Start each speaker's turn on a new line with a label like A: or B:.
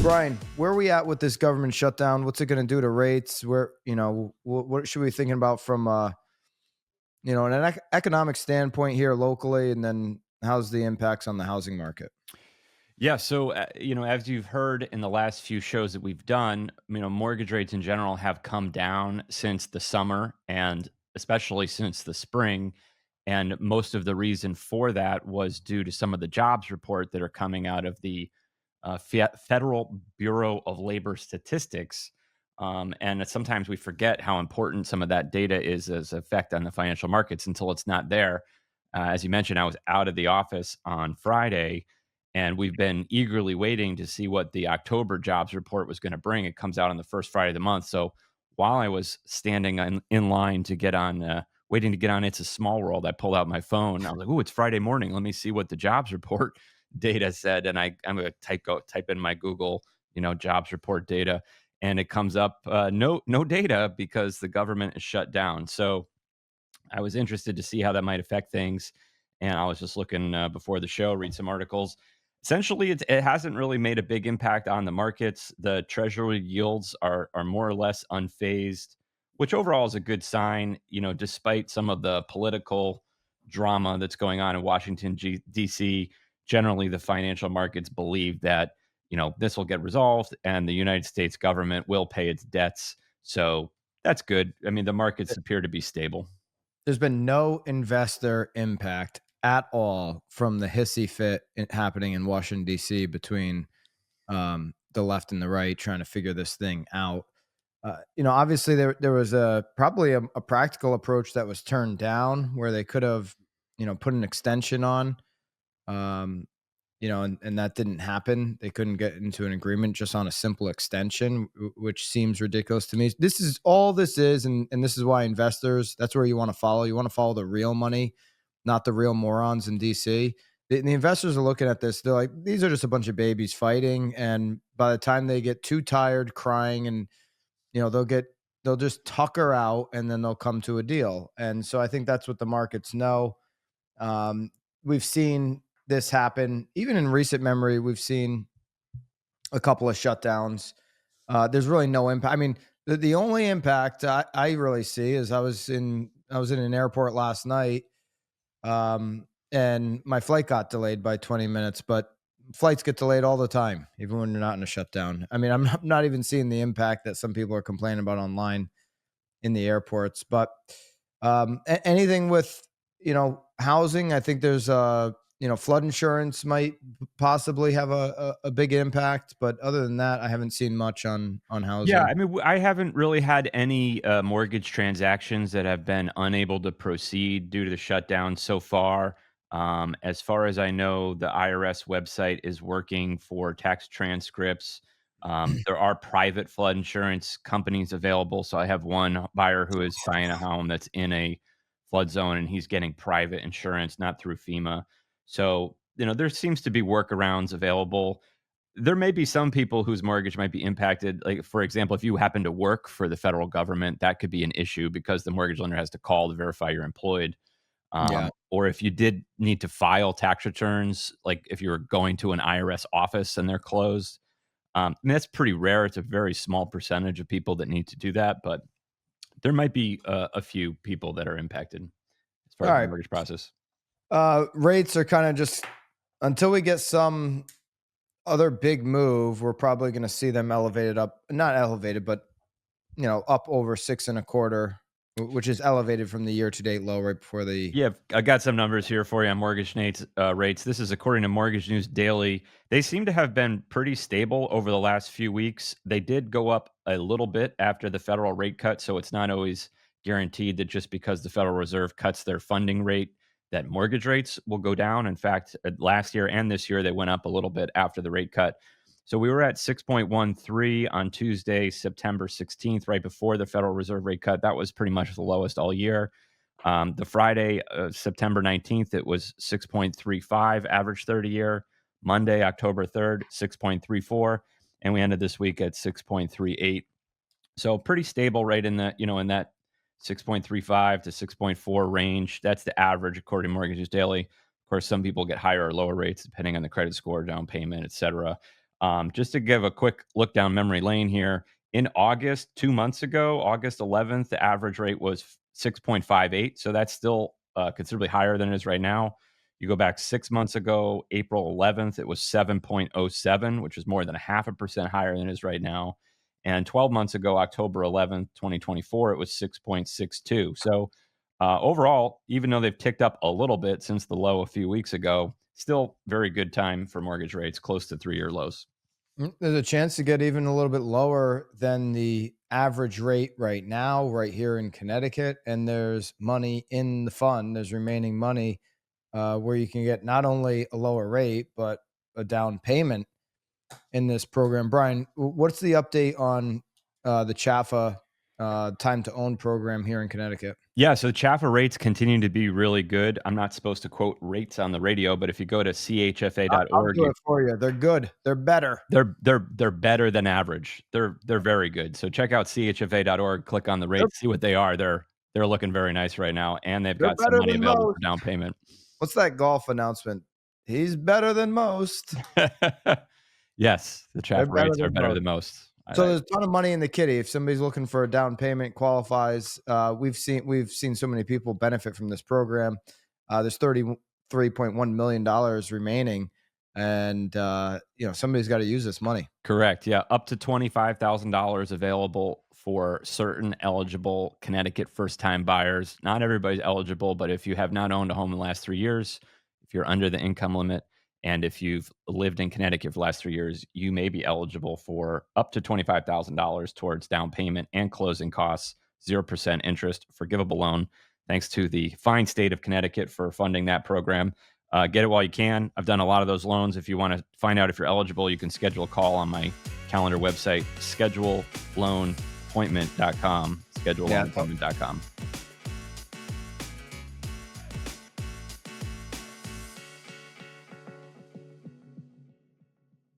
A: Brian, where are we at with this government shutdown? What's it going to do to rates? Where, what should we be thinking about from, an economic standpoint here locally, and then how's the impacts on the housing market?
B: Yeah, so as you've heard in the last few shows that we've done, mortgage rates in general have come down since the summer and especially since the spring. And most of the reason for that was due to some of the jobs report that are coming out of the Federal Bureau of Labor Statistics. And sometimes we forget how important some of that data is as effect on the financial markets until it's not there. As you mentioned, I was out of the office on Friday, and we've been eagerly waiting to see what the October jobs report was going to bring. It comes out on the first Friday of the month. So while I was standing in line to get on, waiting to get on It's a Small World, I pulled out my phone. I was like, "Ooh, it's Friday morning. Let me see what the jobs report data said." And I'm going to type in my Google, jobs report data, and it comes up no data because the government is shut down. So I was interested to see how that might affect things, and I was just looking before the show, read some articles. Essentially, it hasn't really made a big impact on the markets. The treasury yields are more or less unfazed, which overall is a good sign. Despite some of the political drama that's going on in Washington D.C., generally the financial markets believe that this will get resolved and the United States government will pay its debts. So that's good. I mean, the markets appear to be stable.
A: There's been no investor impact at all from the hissy fit happening in Washington, D.C. between the left and the right trying to figure this thing out. Obviously there was probably a practical approach that was turned down where they could have, put an extension on. Um, and that didn't happen. They couldn't get into an agreement just on a simple extension, which seems ridiculous to me. This is all this is, and this is why investors, that's where you want to follow. You want to follow the real money, not the real morons in DC. The investors are looking at this. They're like, these are just a bunch of babies fighting. And by the time they get too tired crying and, they'll just tucker out and then they'll come to a deal. And so I think that's what the markets know. Um, we've seen this happen even in recent memory. We've seen a couple of shutdowns. There's really no impact. I mean, the only impact I really see is I was in an airport last night, and my flight got delayed by 20 minutes. But flights get delayed all the time, even when you're not in a shutdown. I mean, I'm not even seeing the impact that some people are complaining about online in the airports. But anything with housing, I think there's flood insurance might possibly have a big impact, but other than that, I haven't seen much on
B: Yeah,
A: housing.
B: I mean, I haven't really had any mortgage transactions that have been unable to proceed due to the shutdown so far. As far as I know, the IRS website is working for tax transcripts. There are private flood insurance companies available. So I have one buyer who is buying a home that's in a flood zone and he's getting private insurance, not through FEMA. So, there seems to be workarounds available. There may be some people whose mortgage might be impacted. Like, for example, if you happen to work for the federal government, that could be an issue because the mortgage lender has to call to verify you're employed.
A: Yeah.
B: Or if you did need to file tax returns, like if you were going to an IRS office and they're closed, I mean, that's pretty rare. It's a very small percentage of people that need to do that, but there might be a few people that are impacted as far
A: All
B: as the
A: right.
B: mortgage process.
A: Rates are kind of just until we get some other big move. We're probably going to see them elevated up, not elevated, but up over six and a quarter, which is elevated from the year to date low right before the.
B: Yeah, I got some numbers here for you on rates. This is according to Mortgage News Daily. They seem to have been pretty stable over the last few weeks. They did go up a little bit after the federal rate cut, so it's not always guaranteed that just because the Federal Reserve cuts their funding rate, that mortgage rates will go down. In fact, last year and this year, they went up a little bit after the rate cut. So we were at 6.13 on Tuesday, September 16th, right before the Federal Reserve rate cut. That was pretty much the lowest all year. The Friday, September 19th, it was 6.35 average 30-year. Monday, October 3rd, 6.34. And we ended this week at 6.38. So pretty stable right in that 6.35 to 6.4 range. That's the average according to Mortgages Daily. Of course, some people get higher or lower rates depending on the credit score, down payment, et cetera. Just to give a quick look down memory lane here, in August, 2 months ago, August 11th, the average rate was 6.58. So that's still considerably higher than it is right now. You go back 6 months ago, April 11th, it was 7.07, which is more than a half a percent higher than it is right now. And 12 months ago, October 11th, 2024, it was 6.62. So overall, even though they've ticked up a little bit since the low a few weeks ago, still very good time for mortgage rates, close to 3-year lows.
A: There's a chance to get even a little bit lower than the average rate right now, right here in Connecticut. And there's money in the fund. There's remaining money where you can get not only a lower rate, but a down payment in this program. Brian, what's the update on the CHAFA time to own program here in Connecticut?
B: Yeah, so Chaffa rates continue to be really good. I'm not supposed to quote rates on the radio, but if you go to
A: I'll
B: chfa.org,
A: do it for you. They're good. They're better.
B: they're better than average. They're very good. So check out chfa.org, click on the
A: They're,
B: rates, see what they are. They're looking very nice right now, and they've
A: they're
B: got some
A: better
B: money
A: than
B: available
A: most.
B: for down payment.
A: What's that golf announcement? He's better than most.
B: Yes, the
A: They're
B: Chaffa
A: better
B: rates are
A: than
B: better
A: most.
B: than most.
A: So there's a ton of money in the kitty. If somebody's looking for a down payment, qualifies. We've seen so many people benefit from this program. There's $33.1 million remaining, and somebody's got to use this money.
B: Correct. Yeah, up to $25,000 available for certain eligible Connecticut first-time buyers. Not everybody's eligible, but if you have not owned a home in the last 3 years, if you're under the income limit, and if you've lived in Connecticut for the last 3 years, you may be eligible for up to $25,000 towards down payment and closing costs, 0% interest, forgivable loan. Thanks to the fine state of Connecticut for funding that program. Get it while you can. I've done a lot of those loans. If you want to find out if you're eligible, you can schedule a call on my calendar website, scheduleloanappointment.com.
A: Yeah,
B: Scheduleloanappointment.com.